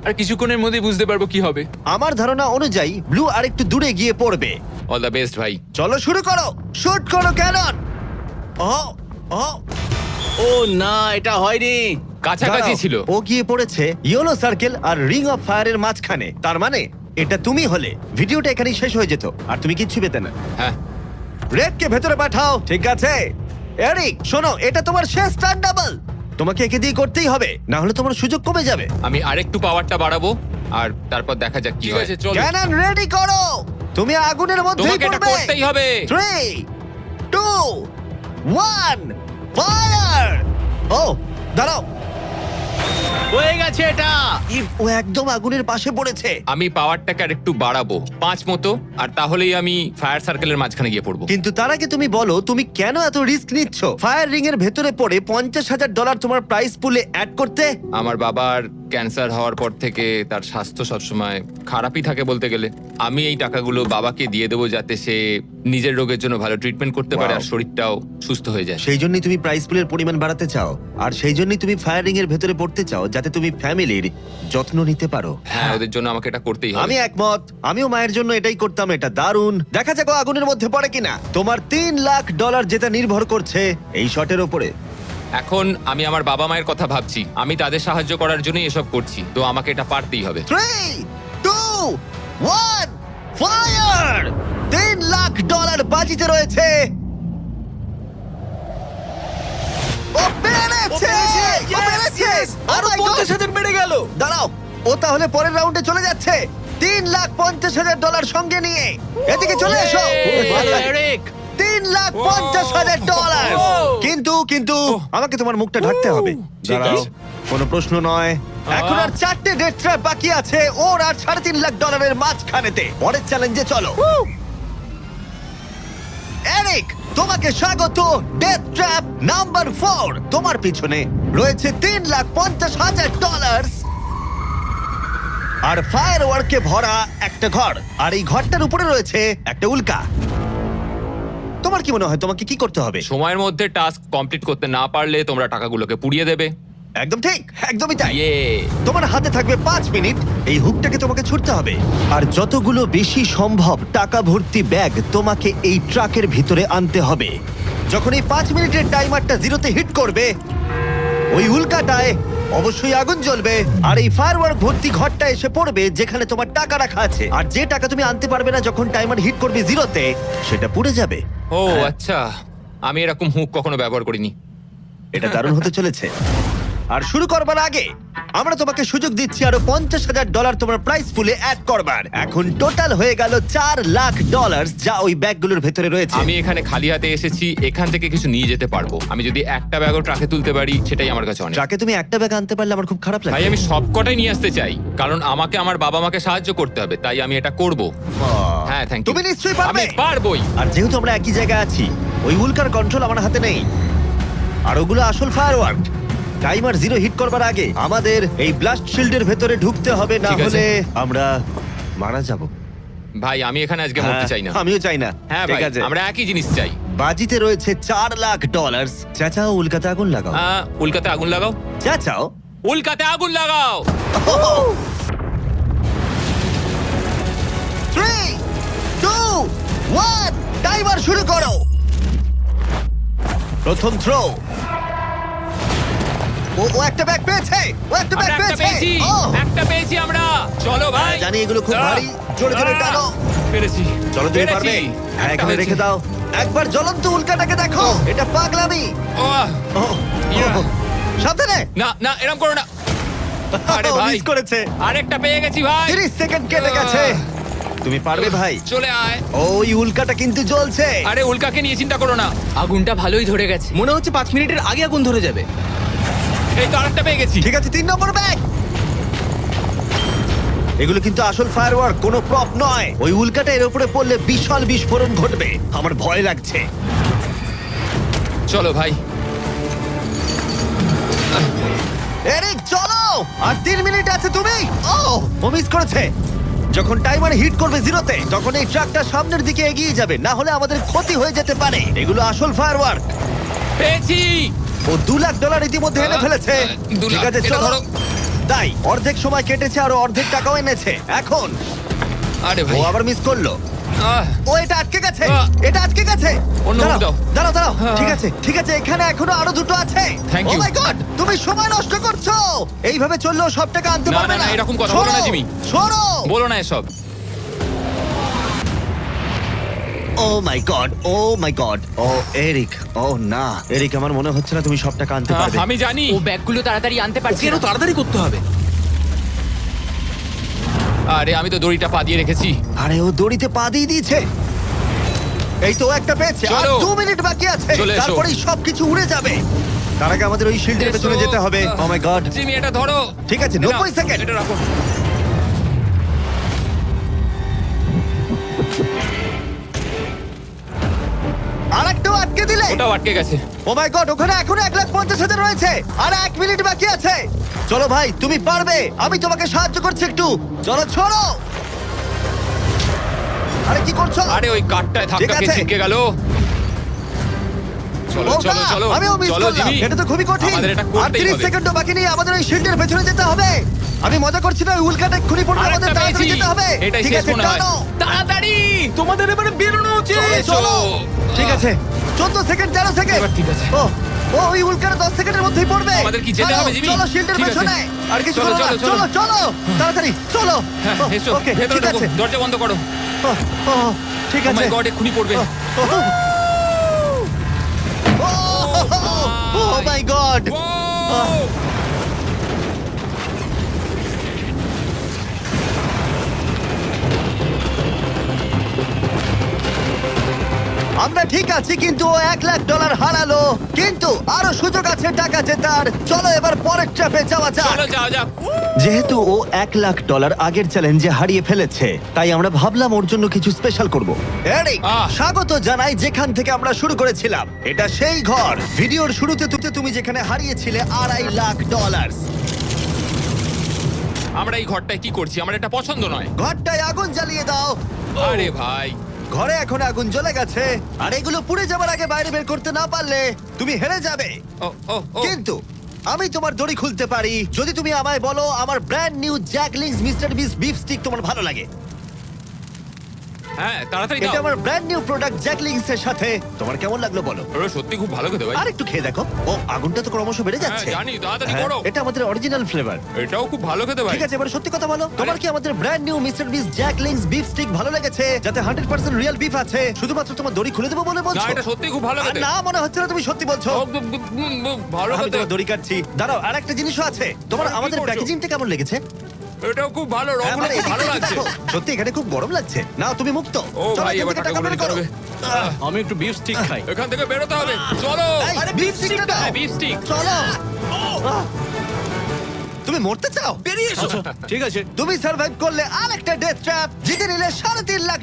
[SPEAKER 2] আর কিছুক্ষণের মধ্যেই বুঝতে পারবো কি হবে।
[SPEAKER 1] আমার ধারণা অনুযায়ী ব্লু আর একটু দূরে গিয়ে পড়বে।
[SPEAKER 2] অল দ্য বেস্ট ভাই।
[SPEAKER 1] চলো শুরু করো, শুট করো ক্যানন। ও, ও,
[SPEAKER 3] ও না, এটা হয়নি।
[SPEAKER 2] কাছাকাছি
[SPEAKER 1] দাঁড়াও।
[SPEAKER 2] ছিল।
[SPEAKER 1] ও গিয়ে পড়েছে ইয়েলো সার্কেল আর রিং অফ ফায়ারের মাঝখানে। তার মানে এটা তুমি হলে ভিডিওটা এখানেই শেষ হয়ে যেত আর তুমি কিচ্ছু পেতে না।
[SPEAKER 2] হ্যাঁ।
[SPEAKER 1] রেডকে ভেতরে পাঠাও। ঠিক আছে এরিক, শোনো, এটা তোমার শেষ স্টান্ট ডাবল। তোমাকে একে দিয়ে করতেই হবে, না হলে তোমার সুযোগ কমে যাবে।
[SPEAKER 2] আমি আরেকটু পাওয়ারটা বাড়াবো, আর তারপর দেখা যাক কি হয়।
[SPEAKER 1] ক্যানন রেডি করো, তুমি আগুনের মধ্যেই
[SPEAKER 2] তোমাকে এটা
[SPEAKER 1] পড়বে।
[SPEAKER 2] করতেই হবে।
[SPEAKER 1] 3, 2, 1, ফায়ার! ও, দাঁড়াও,
[SPEAKER 3] হয়ে গেছে এটা।
[SPEAKER 1] ও একদম আগুনের পাশে পড়েছে।
[SPEAKER 2] আমি পাওয়ারটাকে আর একটু বাড়াবো 5 মতো, আর তাহলেই আমি ফায়ার সার্কেলের মাঝখানে গিয়ে পড়বো।
[SPEAKER 1] কিন্তু তার আগে তুমি বলো, তুমি কেন এত রিস্ক নিচ্ছ ফায়ার রিং এর ভেতরে পড়ে $50,000 তোমার প্রাইস পুলে অ্যাড করতে?
[SPEAKER 2] আমার বাবার ক্যান্সার হওয়ার পর থেকে তার স্বাস্থ্য সবসময় খারাপই থাকে বলতে গেলে। আমি এই টাকাগুলো বাবাকে দিয়ে দেবো, যাতে সে নিজের রোগের জন্য ভালো ট্রিটমেন্ট করতে পারে
[SPEAKER 1] Wow.
[SPEAKER 2] আর শরীরটাও সুস্থ হয়ে যায়।
[SPEAKER 1] সেই জন্যই তুমি প্রাইস পুলের পরিমাণ বাড়াতে চাও, আর সেই জন্যই তুমি ফায়ার রিং এর ভেতরে পড়তে চাও, যাতে তুমি ফ্যামিলির যত্ন নিতে পারো।
[SPEAKER 2] হ্যাঁ, ওদের জন্য আমাকে এটা করতেই হবে।
[SPEAKER 1] আমি একমত, আমিও মায়ের জন্য এটাই করতাম। এটা দারুণ। দেখা যাক ও আগুনের মধ্যে পড়ে কিনা। তোমার $3 লাখ যেটা নির্ভর করছে এই শটের উপরে।
[SPEAKER 2] এখন আমি আমার বাবা মায়ের কথা ভাবছি, আমি তাদের সাহায্য করার জন্যই এসব করছি, তো আমাকে এটা পারতেই হবে।
[SPEAKER 1] 3, 2, 1, ফায়ার! $3 লাখ বাজিতে রয়েছে। ও পেরেছে! ও পেরেছে!
[SPEAKER 3] আরো
[SPEAKER 1] Oh my God!
[SPEAKER 3] 50,000 বেড়ে গেল।
[SPEAKER 1] দাঁড়াও, ও তাহলে পরের রাউন্ডে চলে যাচ্ছে $3,50,000 সঙ্গে নিয়ে। এদিকে চলে এসো।
[SPEAKER 3] খুব ভালো এরিক।
[SPEAKER 1] $3,50,000। কিন্তু কিন্তু আমাকে তোমার মুখটা ঢাকতে হবে।
[SPEAKER 2] ঠিক
[SPEAKER 1] দাঁড়াও,
[SPEAKER 2] আছে।
[SPEAKER 1] কোনো প্রশ্ন নয়। এখন আর 4টে ডেথ ট্র্যাপ বাকি আছে, ওর আর $3.5 লাখ মাঝখানেতে। পরের চ্যালেঞ্জে চলো। এরিক, তোমাকে স্বাগত ডেথ ট্র্যাপ নাম্বার 4। তোমার পিছনে রয়েছে $3,50,000 আর ফায়ার ওয়ার্কে ভরা একটা ঘর, আর এই ঘরটার উপরে রয়েছে একটা উল্কা। তোমার কি মনে হয় তোমাকে কি করতে হবে?
[SPEAKER 2] সময়ের মধ্যে টাস্ক কমপ্লিট করতে না পারলে তোমরা টাকাগুলোকে পুড়িয়ে দেবে।
[SPEAKER 1] একদম ঠিক, একদমই তাই।
[SPEAKER 2] ইয়ে।
[SPEAKER 1] তোমার হাতে থাকবে 5 মিনিট, এই হুকটাকে তোমাকে ছুটতে হবে, আর যতগুলো বেশি সম্ভব টাকা ভর্তি ব্যাগ তোমাকে এই ট্রাকের ভিতরে আনতে হবে। যখন এই 5 মিনিটের টাইমারটা জিরোতে হিট করবে, ওই উল্কাটায় অবশ্যই আগুন জ্বলবে, আর এই ফায়ারওয়ার্ক ভর্তি ঘরটা এসে পড়বে যেখানে তোমার টাকা রাখা আছে। আর যে টাকা তুমি আনতে পারবে না যখন টাইমার হিট করবে জিরোতে, সেটা পুড়ে যাবে।
[SPEAKER 2] ও আচ্ছা, আমি এরকম হুক কখনো ব্যবহার করিনি।
[SPEAKER 1] এটা দারুণ হতে চলেছে। আর শুরু করবার আগে আমরা তোমাকে সুযোগ দিচ্ছি আরো $50,000 তোমার প্রাইস পুলে অ্যাড করবার। এখন টোটাল হয়ে গেল $4 লাখ, যা ওই ব্যাগগুলোর ভেতরে রয়েছে।
[SPEAKER 2] আমি এখানে খালি হাতে এসেছি, এখান থেকে কিছু নিয়ে যেতে পারবো। আমি যদি একটা ব্যাগও ট্রাকে তুলতে পারি, সেটাই আমার কাছে অনেক।
[SPEAKER 1] ট্রাকে তুমি একটা ব্যাগ আনতে পারলে আমার খুব খারাপ
[SPEAKER 2] ভাই,
[SPEAKER 1] লাগে।
[SPEAKER 2] আমি সবকটাই নিয়ে আসতে চাই, কারণ আমাকে আমার বাবা মাকে সাহায্য করতে হবে, তাই আমি এটা করব। হ্যাঁ, থ্যাংক ইউ।
[SPEAKER 1] তুমি নিশ্চয়ই পারবে।
[SPEAKER 2] আমি পারবোই।
[SPEAKER 1] আর যেহেতু আমরা একই জায়গায় আছি, ওই উল্কার কন্ট্রোল আমার হাতে নেই, আর ওগুলো আসল ফায়ারওয়ার্ক। টাইমার জিরো হিট করবার আগে আমাদের এই ব্লাস্ট শিল্ডের ভেতরে ঢুকতে হবে, না
[SPEAKER 2] ঠিক আছে।
[SPEAKER 1] হলে আমরা মারা যাব।
[SPEAKER 2] ভাই, আমি এখানে আজকে মরতে চাই না।
[SPEAKER 1] আমিও চাই না।
[SPEAKER 2] হ্যাঁ
[SPEAKER 1] ঠিক
[SPEAKER 2] ভাই,
[SPEAKER 1] আছে,
[SPEAKER 2] আমরা একই জিনিস চাই।
[SPEAKER 1] বাজিতে রয়েছে $4 লাখ। চাচাও উল্কাতে আগুন লাগাও।
[SPEAKER 2] উল্কাতে আগুন লাগাও।
[SPEAKER 1] চাচাও
[SPEAKER 2] উল্কাতে আগুন লাগাও।
[SPEAKER 1] 3, 2, শুরু করো। প্রথম থ্রো। ও একটা ব্যাগ পেয়েছে, ও একটা ব্যাগ
[SPEAKER 2] আমরা একটা
[SPEAKER 1] পেয়েছে।
[SPEAKER 2] পেয়েছি,
[SPEAKER 1] ও,
[SPEAKER 2] একটা পেয়েছি আমরা। চলো ভাই।
[SPEAKER 1] জানি এগুলো খুব ভারী, জোরে জোরে টানো।
[SPEAKER 2] পেরেছি।
[SPEAKER 1] চলো তুমি
[SPEAKER 2] পেরেছি।
[SPEAKER 1] পারবে। হ্যাঁ,
[SPEAKER 2] একটা
[SPEAKER 1] এখানে
[SPEAKER 2] হয়েছে।
[SPEAKER 1] রেখে দাও। একবার জ্বলন্ত উল্কাটাকে দেখো, এটা পাগলামি।
[SPEAKER 2] ওহ,
[SPEAKER 1] ও,
[SPEAKER 2] ইয়া।
[SPEAKER 1] সাবধানে।
[SPEAKER 2] না না এরকম করো না। আরে
[SPEAKER 1] ও,
[SPEAKER 2] ভাই।
[SPEAKER 1] মিস করেছে।
[SPEAKER 2] আরেকটা পেয়ে গেছি ভাই।
[SPEAKER 1] 30 সেকেন্ড কেটে গেছে। তুমি পারবে ভাই।
[SPEAKER 2] চলে আয়।
[SPEAKER 1] ওই উল্কাটা কিন্তু জ্বলছে।
[SPEAKER 2] আরে উল্কাকে নিয়ে চিন্তা করো না।
[SPEAKER 4] আগুনটা ভালোই ধরে গেছে।
[SPEAKER 3] মনে হচ্ছে 5 মিনিটের আগে আগুন ধরে যাবে।
[SPEAKER 2] এই তো আরেকটা পেয়ে গেছি।
[SPEAKER 1] ঠিক আছে, 3 নম্বর ব্যাগ। এগুলো কিন্তু আসল ফায়ারওয়ার্ক, কোনো প্রপ নয়। ওই উল্কাটা এর উপরে পড়লে বিশাল বিস্ফোরণ ঘটবে। আমার ভয় লাগছে।
[SPEAKER 2] চলো ভাই।
[SPEAKER 1] এরিক চলো, আর 3 মিনিট আছে। তুমি ও মিস করেছে। যখন টাইমার হিট করবে জিরোতে, তখন এই ট্রাকটা সামনের দিকে এগিয়ে যাবে, না হলে আমাদের ক্ষতি হয়ে যেতে পারে। এগুলো আসল ফায়ারওয়ার্ক।
[SPEAKER 2] পেয়েছি।
[SPEAKER 1] ও $2 লাখ ইতিমধ্যে এনে ফেলেছে।
[SPEAKER 2] 2
[SPEAKER 1] ঠিক
[SPEAKER 2] লাখ,
[SPEAKER 1] আছে
[SPEAKER 2] এটা
[SPEAKER 1] চলো।
[SPEAKER 2] ধরো।
[SPEAKER 1] তাই অর্ধেক সময় কেটেছে আর অর্ধেক টাকাও এনেছে। এখন
[SPEAKER 2] আরে
[SPEAKER 1] ও
[SPEAKER 2] ভাই।
[SPEAKER 1] আবার মিস করলো।
[SPEAKER 2] আহ,
[SPEAKER 1] ও এটা আটকে গেছে,
[SPEAKER 2] আহ।
[SPEAKER 1] এটা আটকে গেছে।
[SPEAKER 2] অন্য
[SPEAKER 1] দাঁড়াও,
[SPEAKER 2] দাও।
[SPEAKER 1] দাঁড়াও দাঁড়াও।
[SPEAKER 2] হ্যাঁ।
[SPEAKER 1] ঠিক আছে ঠিক আছে, এখানে এখনো আরো দুটো আছে।
[SPEAKER 2] Thank
[SPEAKER 1] ও
[SPEAKER 2] you.
[SPEAKER 1] মাই গড, তুমি সময় নষ্ট করছো। এইভাবে চললেও সব টাকা আনতে
[SPEAKER 2] না,
[SPEAKER 1] পারবে
[SPEAKER 2] না,
[SPEAKER 1] না।
[SPEAKER 2] না, এরকম কথা বলো না, জিমি।
[SPEAKER 1] সরো।
[SPEAKER 2] বলো না এসব।
[SPEAKER 1] ও মাই গড, ও মাই গড। ও এরিক, ও না এরিক, আমার মনে হচ্ছে না তুমি সব টাকা আনতে পারবে।
[SPEAKER 2] আমি জানি।
[SPEAKER 4] ও ব্যাগগুলো তাড়াতাড়ি আনতে পারছে
[SPEAKER 3] ওকে আরো
[SPEAKER 4] না।
[SPEAKER 3] তাড়াতাড়ি করতে হবে।
[SPEAKER 2] আরে আমি তো দড়িটা পা দিয়ে রেখেছি।
[SPEAKER 1] আরে ও দড়িতে পা দিয়ে দিয়েছে। এই তো একটা পেয়েছে, আর
[SPEAKER 2] চলো।
[SPEAKER 1] 2 মিনিট বাকি আছে।
[SPEAKER 2] চলে এসো।
[SPEAKER 1] তারপরেই সবকিছু উড়ে যাবে। তার আগে আমাদের ওই শিল্ডের পেছনে
[SPEAKER 2] এসো।
[SPEAKER 1] যেতে হবে। ও মাই গড।
[SPEAKER 2] জিমি এটা ধরো।
[SPEAKER 1] ঠিক আছে,
[SPEAKER 2] এটা
[SPEAKER 1] 90 সেকেন্ড।
[SPEAKER 2] এটা রাখো।
[SPEAKER 1] আরেকটাও আটকে দিলে।
[SPEAKER 2] ওটাও আটকে গেছে।
[SPEAKER 1] ও মাই গড, ওখানে এখনো 1,50,000 রয়েছে। আর 1 মিনিট বাকি আছে। চলো ভাই, তুমি পারবে। আমি তোমাকে সাহায্য করছি একটু। চলো ছড়ো। আরে কি করছো?
[SPEAKER 2] আরে ওই কাঠটায় ধাক্কা
[SPEAKER 1] ঠিক
[SPEAKER 2] খেয়ে
[SPEAKER 1] আছে।
[SPEAKER 2] ছিটকে গেল। চলো
[SPEAKER 1] ও
[SPEAKER 2] চলো
[SPEAKER 1] না,
[SPEAKER 2] চলো।
[SPEAKER 1] আমিও মিস
[SPEAKER 2] চলো
[SPEAKER 1] করলাম।
[SPEAKER 2] জিমি।
[SPEAKER 1] এটা তো খুবই কঠিন।
[SPEAKER 2] আমাদের এটা
[SPEAKER 1] আর
[SPEAKER 2] করতেই
[SPEAKER 1] 30
[SPEAKER 2] হবে।
[SPEAKER 1] সেকেন্ডও বাকি নেই, আমাদের ওই শিল্ডের পেছনে যেতে হবে। আমি মজা করছি না, ওই উল্কাটা এক্ষুনি পড়বে,
[SPEAKER 2] আরেকটা
[SPEAKER 1] আমাদের তাড়াতাড়ি
[SPEAKER 2] পেয়েছি।
[SPEAKER 1] যেতে হবে।
[SPEAKER 2] এটাই
[SPEAKER 1] ঠিক
[SPEAKER 2] শেষ
[SPEAKER 1] আছে,
[SPEAKER 2] মনে হয়।
[SPEAKER 1] টানো।
[SPEAKER 4] তাড়াতাড়ি।
[SPEAKER 3] তোমাদের এবারে বেরোনো উচিত।
[SPEAKER 2] এসো।
[SPEAKER 1] চলো। ঠিক আছে, 14 সেকেন্ড, 13 সেকেন্ড।
[SPEAKER 2] এবার ঠিক আছে।
[SPEAKER 1] ও ও ওই উল্কাটা 10 সেকেন্ডের মধ্যেই পড়বে।
[SPEAKER 2] আমাদের কি যেতে
[SPEAKER 1] চলো,
[SPEAKER 2] হবে, জিমি?
[SPEAKER 1] চলো শিল্ডের
[SPEAKER 2] ঠিক আছে।
[SPEAKER 1] পেছনে। আর কিছু
[SPEAKER 2] চলো,
[SPEAKER 1] করো না।
[SPEAKER 2] চলো,
[SPEAKER 1] চলো চলো তাড়াতাড়ি চলো।
[SPEAKER 2] হ্যাঁ,
[SPEAKER 1] ও,
[SPEAKER 2] এসো।
[SPEAKER 1] ওকে,
[SPEAKER 2] ভেতরে
[SPEAKER 1] ঠিক
[SPEAKER 2] ঢোকো।
[SPEAKER 1] আছে।
[SPEAKER 2] দরজা বন্ধ করো।
[SPEAKER 1] ও, ও, ঠিক
[SPEAKER 2] ও
[SPEAKER 1] আছে।
[SPEAKER 2] মাই গড, এক্ষুনি পড়বে।
[SPEAKER 1] ও মাই গড।
[SPEAKER 2] ও!
[SPEAKER 1] আমরা ঠিক আছি, কিন্তু ও $1 লাখ হারালো। কিন্তু আরো সুযোগ আছে টাকা জেতার। চলো এবার পরের ট্র্যাপে যাওয়া যাক।
[SPEAKER 2] চলো যাও যাক।
[SPEAKER 1] যেহেতু ও $1 লাখ আগের চ্যালেঞ্জে হারিয়ে ফেলেছে, তাই আমরা ভাবলাম ওর জন্য কিছু স্পেশাল করব। এরিক, স্বাগত জানাই যেখান থেকে আমরা শুরু করেছিলাম। এটা সেই ঘর ভিডিওর শুরুতে তুমি যেখানে হারিয়েছিলে $2.5 লাখ।
[SPEAKER 2] আমরা এই ঘরটায় কি করছি? আমার এটা পছন্দ নয়।
[SPEAKER 1] ঘরটায় আগুন জ্বালিয়ে দাও।
[SPEAKER 2] আরে ভাই।
[SPEAKER 1] ঘরে এখন আগুন জ্বলে গেছে, আর এগুলো পুড়ে যাবার আগে বাইরে বের করতে না পারলে তুমি হেরে যাবে।
[SPEAKER 2] ও ও ও।
[SPEAKER 1] কিন্তু আমি তোমার দড়ি খুলতে পারি যদি তুমি আমায় বলো আমার ব্র্যান্ড নিউ জ্যাকলিংস মিস্টার বিস বিফ স্টিক তোমার ভালো লাগে।
[SPEAKER 2] হ্যাঁ, তাড়াতাড়ি
[SPEAKER 1] এটা
[SPEAKER 2] দাও।
[SPEAKER 1] আমার ব্র্যান্ড নিউ প্রোডাক্ট জ্যাকলিংস এর সাথে। তোমার কেমন লাগলো বলো?
[SPEAKER 2] ওরে সত্যি খুব ভালো খেতে ভাই।
[SPEAKER 1] আর একটু খেয়ে দেখো। ও আগুনটা তো ক্রমশ বেড়ে
[SPEAKER 2] হ্যাঁ,
[SPEAKER 1] যাচ্ছে।
[SPEAKER 2] জানি, তাড়াতাড়ি
[SPEAKER 1] হ্যাঁ,
[SPEAKER 2] করো।
[SPEAKER 1] এটা আমাদের অরিজিনাল ফ্লেভার।
[SPEAKER 2] এটাও খুব ভালো খেতে ভাই।
[SPEAKER 1] ঠিক আছে, এবার সত্যি কথা বলো, তোমার কি আমাদের ব্র্যান্ড নিউ মিস্টার বিস জ্যাকলিংস বিফ স্টিক ভালো লেগেছে, যাতে 100% রিয়েল বিফ আছে? শুধুমাত্র তোমার দড়ি খুলে দেবো বলে
[SPEAKER 2] না,
[SPEAKER 1] বলছো?
[SPEAKER 2] এটা সত্যি খুব ভালো
[SPEAKER 1] আর
[SPEAKER 2] খেতে।
[SPEAKER 1] না, মনে হচ্ছে না তুমি সত্যি বলছো।
[SPEAKER 2] ভালো
[SPEAKER 1] আমি
[SPEAKER 2] খেতে।
[SPEAKER 1] তোমার দড়ি কাটছি। দাঁড়াও, আর একটা জিনিসও আছে। তোমার
[SPEAKER 2] কি
[SPEAKER 1] আমাদের
[SPEAKER 2] করছো?
[SPEAKER 1] প্যাকেজিংটা কেমন লেগেছে?
[SPEAKER 2] এটাও খুব ভালো,
[SPEAKER 1] হ্যাঁ,
[SPEAKER 2] রংগুলো
[SPEAKER 1] মানে
[SPEAKER 2] খুব
[SPEAKER 1] এদিকটা
[SPEAKER 2] ভালো
[SPEAKER 1] একটু
[SPEAKER 2] লাগছে।
[SPEAKER 1] দেখো। সত্যি এখানে খুব গরম লাগছে। না, তুমি মুক্ত।
[SPEAKER 2] ও
[SPEAKER 1] চলো,
[SPEAKER 2] ভাই,
[SPEAKER 1] এখান
[SPEAKER 2] এবার
[SPEAKER 1] থেকে
[SPEAKER 2] টাকা
[SPEAKER 1] টাকা বের
[SPEAKER 2] গুলো দিতে
[SPEAKER 1] করো।
[SPEAKER 2] হবে।
[SPEAKER 3] আমি একটু বিফ স্টিক খাই।
[SPEAKER 2] এখান থেকে বেরোতে হবে। চলো।
[SPEAKER 1] এই,
[SPEAKER 3] আরে,
[SPEAKER 1] beef
[SPEAKER 3] beef
[SPEAKER 1] stick টা
[SPEAKER 3] stick
[SPEAKER 1] দাও।
[SPEAKER 2] হ্যাঁ, beef stick।
[SPEAKER 1] চলো। তুমি মরতে চাও?
[SPEAKER 3] বেরিয়ে এসো। ঠিক আছে।
[SPEAKER 1] তুমি সার্ভাইভ করলে আরেকটা ডেথ ট্র্যাপ, জিতে নিলে $3.5 লাখ।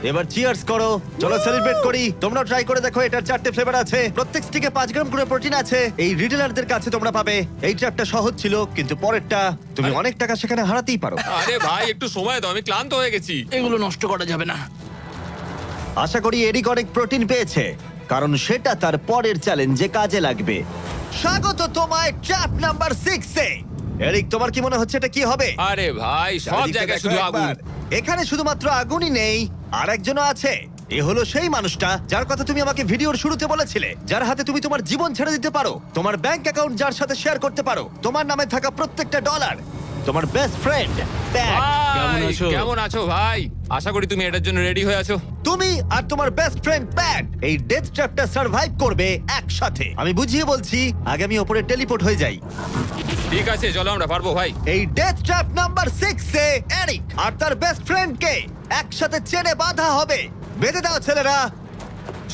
[SPEAKER 1] এবার চিয়ার্স করো, চলো সেলিব্রেট করি। তোমরা ট্রাই করে দেখো, এটার 4টে ফ্লেভার আছে, প্রত্যেক স্টিকে 5 গ্রাম করে প্রোটিন আছে। এই রিটেলারদের কাছে তোমরা পাবে। এই ট্র্যাপটা সহজ ছিল, কিন্তু পরেরটা তুমি অনেক টাকা সেখানে হারাতেই পারো।
[SPEAKER 2] আরে ভাই, একটু সময় দাও, আমি ক্লান্ত হয়ে গেছি।
[SPEAKER 3] এগুলো নষ্ট করা যাবে না।
[SPEAKER 1] আশা করি এরিক অনেক প্রোটিন পেয়েছে, কারণ সেটা তার পরের চ্যালেঞ্জে কাজে লাগবে। স্বাগত তোমায় ট্র্যাপ নাম্বার 6 এ। এরিক, তোমার কি মনে হচ্ছে এটা কি হবে?
[SPEAKER 2] আরে ভাই, সব
[SPEAKER 1] চারিদিকটা
[SPEAKER 2] জায়গায়
[SPEAKER 1] দেখো
[SPEAKER 2] শুধু আগুন।
[SPEAKER 1] একবার। এখানে শুধুমাত্র আগুনই নেই, আর একজনও আছে। এ হলো সেই মানুষটা যার কথা তুমি আমাকে ভিডিওর শুরুতে বলেছিলে, যার হাতে তুমি তোমার জীবন ছেড়ে দিতে পারো, তোমার ব্যাংক অ্যাকাউন্ট যার সাথে শেয়ার করতে পারো, তোমার নামে থাকা প্রত্যেকটা ডলার। তোমার বেস্ট ফ্রেন্ড
[SPEAKER 3] কেমন
[SPEAKER 2] ভাই,
[SPEAKER 3] আছো?
[SPEAKER 2] কেমন আছো ভাই? আশা করি তুমি এটার জন্য রেডি হয়ে আছো।
[SPEAKER 1] তুমি আর তোমার বেস্ট ফ্রেন্ড প্যাট এই ডেথ ট্র্যাপটা সার্ভাইভ করবে একসাথে। আমি বুঝিয়ে বলছি, আগে আমি ওপরে টেলিপোর্ট হয়ে যাই।
[SPEAKER 2] ঠিক আছে, চলো আমরা পারবো ভাই।
[SPEAKER 1] এই ডেথ ট্র্যাপ নাম্বার 6 এ এরিক আর তার বেস্ট ফ্রেন্ডকে একসাথে চেনে বাঁধা হবে। বেঁধে দাও ছেলেরা।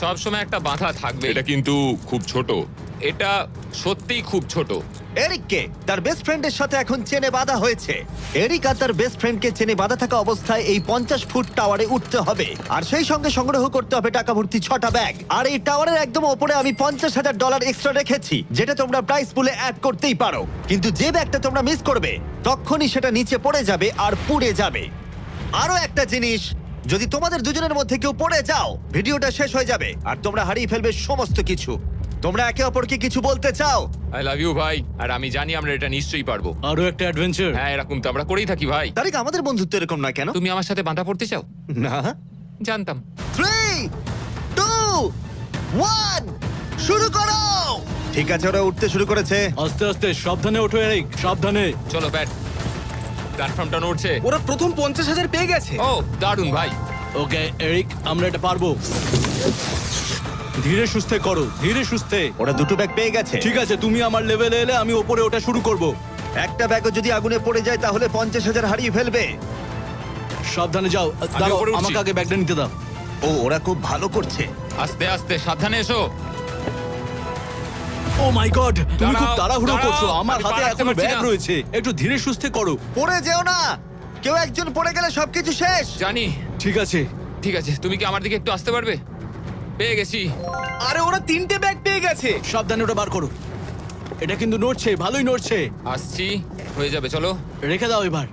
[SPEAKER 2] সব সময় একটা বাধা থাকবে।
[SPEAKER 5] এটা কিন্তু খুব ছোট।
[SPEAKER 2] এটা সত্যিই খুব ছোট।
[SPEAKER 1] এরিককে তার বেস্ট ফ্রেন্ডের সাথে এখন চেনে বাঁধা হয়েছে। এরিক আর তার বেস্ট ফ্রেন্ডকে চেনে বাঁধা থাকা অবস্থায় এই 50 ফুট টাওয়ারে উঠতে হবে, আর সেই সঙ্গে সংগ্রহ করতে হবে টাকা ভর্তি 6টা ব্যাগ। আর এই টাওয়ারের একদম ওপরে আমি $50,000 এক্সট্রা রেখেছি, যেটা তোমরা প্রাইস পুলে অ্যাড করতেই পারো। কিন্তু যে ব্যাগটা তোমরা মিস করবে তখনই সেটা নিচে পড়ে যাবে আর পুড়ে যাবে। আরো একটা জিনিস, যদি তোমাদের দুজনের মধ্যে কেউ পড়ে যাও, ভিডিওটা শেষ হয়ে যাবে আর তোমরা হারিয়ে ফেলবে সমস্ত কিছু। তোমরা একে অপরকে কিছু বলতে চাও?
[SPEAKER 2] আই লাভ ইউ ভাই, আর আমি জানি আমরা এটা নিশ্চয়ই পারবো।
[SPEAKER 3] আরো একটা অ্যাডভেঞ্চার।
[SPEAKER 2] হ্যাঁ, এরকম তো আমরা করেই থাকি ভাই।
[SPEAKER 1] তারিক, আমাদের বন্ধুত্ব এরকম না কেন?
[SPEAKER 2] তুমি আমার সাথে বাঁধা পড়তে চাও?
[SPEAKER 1] না।
[SPEAKER 2] জানতাম।
[SPEAKER 1] 3, 2, 1, শুরু করো। ঠিক আছে, ওরা উঠতে শুরু করেছে।
[SPEAKER 3] আস্তে আস্তে, সাবধানে ওঠো এরিক, সাবধানে।
[SPEAKER 2] চলো ব্যাট, প্ল্যাটফর্মটা নড়ছে।
[SPEAKER 6] ওরা প্রথম 50,000 পেয়ে গেছে।
[SPEAKER 2] ও দারুণ ভাই।
[SPEAKER 3] ওকে এরিক, আমরা এটা পারবো। ধীরে সুস্থে করো, ধীরে সুস্থে।
[SPEAKER 1] ওরা দুটো ব্যাগ পেয়ে গেছে।
[SPEAKER 3] ঠিক আছে, তুমি আমার লেভেলে এলে আমি ওপরে ওটা শুরু করব।
[SPEAKER 1] একটা ব্যাগও যদি আগুনে পড়ে যায় তাহলে 50,000 হারিয়ে ফেলবে।
[SPEAKER 3] সাবধানে যাও। দাঁড়াও,
[SPEAKER 2] উপরে উঠছি।
[SPEAKER 3] আমাকে আগে ব্যাগটা নিতে দাও।
[SPEAKER 1] ও, ওরা খুব ভালো করছে।
[SPEAKER 2] আস্তে আস্তে, সাবধানে এসো।
[SPEAKER 3] ও মাই গড, তুমি খুব
[SPEAKER 2] দাঁড়াও,
[SPEAKER 3] তাড়াহুড়ো
[SPEAKER 2] দাঁড়াও,
[SPEAKER 3] করছো। আমার
[SPEAKER 2] আমি
[SPEAKER 3] হাতে
[SPEAKER 2] পা রাখতে
[SPEAKER 3] এখনো
[SPEAKER 2] পারছি
[SPEAKER 3] ব্যাগ
[SPEAKER 2] না।
[SPEAKER 3] রয়েছে, একটু ধীরে সুস্থে করো।
[SPEAKER 1] পড়ে যেও না, কেউ একজন পড়ে গেলে সবকিছু শেষ।
[SPEAKER 2] জানি।
[SPEAKER 3] ঠিক আছে।
[SPEAKER 2] ঠিক আছে, তুমি কি আমার দিকে একটু আসতে পারবে? পেয়ে গেছি।
[SPEAKER 6] আরে ওরা 3টে ব্যাগ পেয়ে গেছে।
[SPEAKER 3] সাবধানে ওটা বার করো। এটা কিন্তু নড়ছে, ভালোই নড়ছে।
[SPEAKER 2] আসছি, হয়ে যাবে। চলো
[SPEAKER 3] রেখে দাও এবার।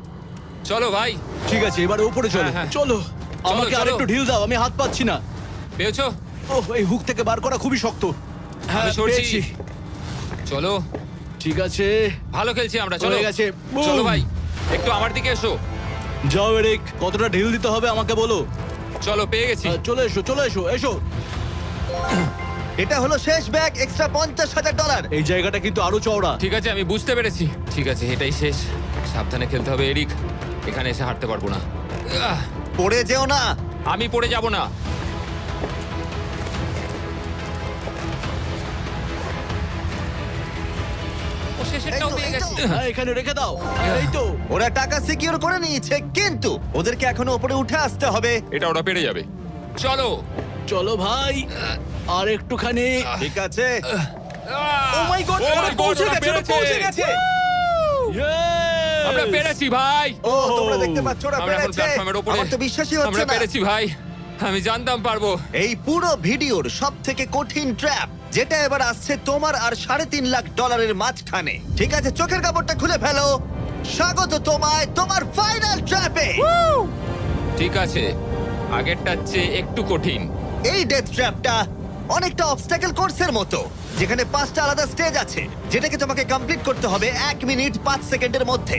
[SPEAKER 2] চলো ভাই।
[SPEAKER 3] ঠিক আছে, এবার উপরে চলো।
[SPEAKER 2] হ্যাঁ, হ্যাঁ।
[SPEAKER 3] চলো, আমাকে
[SPEAKER 2] চলো।
[SPEAKER 3] আরেকটু ঢিল দাও, আমি হাত পাচ্ছি না।
[SPEAKER 2] পেয়েছো?
[SPEAKER 3] ওহ, এই হুক থেকে বার করা খুবই শক্ত। হ্যাঁ,
[SPEAKER 2] আমি সরছি।
[SPEAKER 3] পেয়েছি।
[SPEAKER 2] চলো,
[SPEAKER 3] ঠিক আছে,
[SPEAKER 2] ভালো খেলছি আমরা। চলো
[SPEAKER 3] হয়ে গেছে। বুম।
[SPEAKER 2] চলো ভাই, একটু আমার দিকে এসো।
[SPEAKER 3] যাও এরিক, কতটা ঢিল দিতে হবে আমাকে বলো।
[SPEAKER 2] চলো, পেয়ে গেছি।
[SPEAKER 3] চলে এসো, চলে এসো, এসো।
[SPEAKER 1] এটা হলো শেষ ব্যাগ, এক্সট্রা $50,000।
[SPEAKER 3] এই জায়গাটা কিন্তু আরো চওড়া।
[SPEAKER 2] ঠিক আছে, আমি বুঝতে পেরেছি। ঠিক আছে, এটাই শেষ। সাবধানে খেলতে হবে এরিক, এখানে এসে হাঁটতে পারবো না। আহ,
[SPEAKER 1] পড়ে যেও না।
[SPEAKER 2] আমি পড়ে যাব না। ও শেষেরটাও পেয়ে গেছি।
[SPEAKER 3] হ্যাঁ, এখানে রেখে দাও। এই তো।
[SPEAKER 1] ওরা টাকা সিকিউর করে নিয়েছে, কিন্তু ওদেরকে এখনো উপরে উঠে আসতে হবে।
[SPEAKER 2] এটা ওরা পেরে যাবে। চলো।
[SPEAKER 3] চলো ভাই, আর একটুখানি।
[SPEAKER 1] ঠিক আছে,
[SPEAKER 6] ও মাই গড,
[SPEAKER 2] Oh
[SPEAKER 6] ওরা
[SPEAKER 2] my God,
[SPEAKER 6] পৌঁছে
[SPEAKER 2] ওরা
[SPEAKER 6] গেছে, ওরা
[SPEAKER 2] পেরেছে।
[SPEAKER 6] পৌঁছে গেছে।
[SPEAKER 3] Yes!
[SPEAKER 2] আমরা পেরেছি ভাই।
[SPEAKER 1] ও তোমরা দেখতে পাচ্ছ ওরা
[SPEAKER 2] আমরা এখন
[SPEAKER 1] পেরেছে।
[SPEAKER 2] প্ল্যাটফর্মের উপরে।
[SPEAKER 1] আমার তো বিশ্বাসই হচ্ছে
[SPEAKER 2] আমরা
[SPEAKER 1] না।
[SPEAKER 2] পেরেছি ভাই, আমি জানতাম পারবো।
[SPEAKER 1] এই পুরো ভিডিওর সবথেকে কঠিন ট্র্যাপ, যেটা এবার আসছে তোমার আর $3.5 লাখ মাঝখানে। ঠিক আছে, চোখের কাপড়টা খুলে ফেলো। স্বাগত তোমায় তোমার ফাইনাল ট্র্যাপে।
[SPEAKER 2] ঠিক আছে, আগেরটার চেয়ে একটু কঠিন।
[SPEAKER 1] এই ডেথ ট্র্যাপটা অনেকটা অবস্টাকেল কোর্সের মতো, যেখানে 5টা আলাদা স্টেজ আছে, যেটাকে তোমাকে কমপ্লিট করতে হবে 1 মিনিট 5 সেকেন্ডের মধ্যে।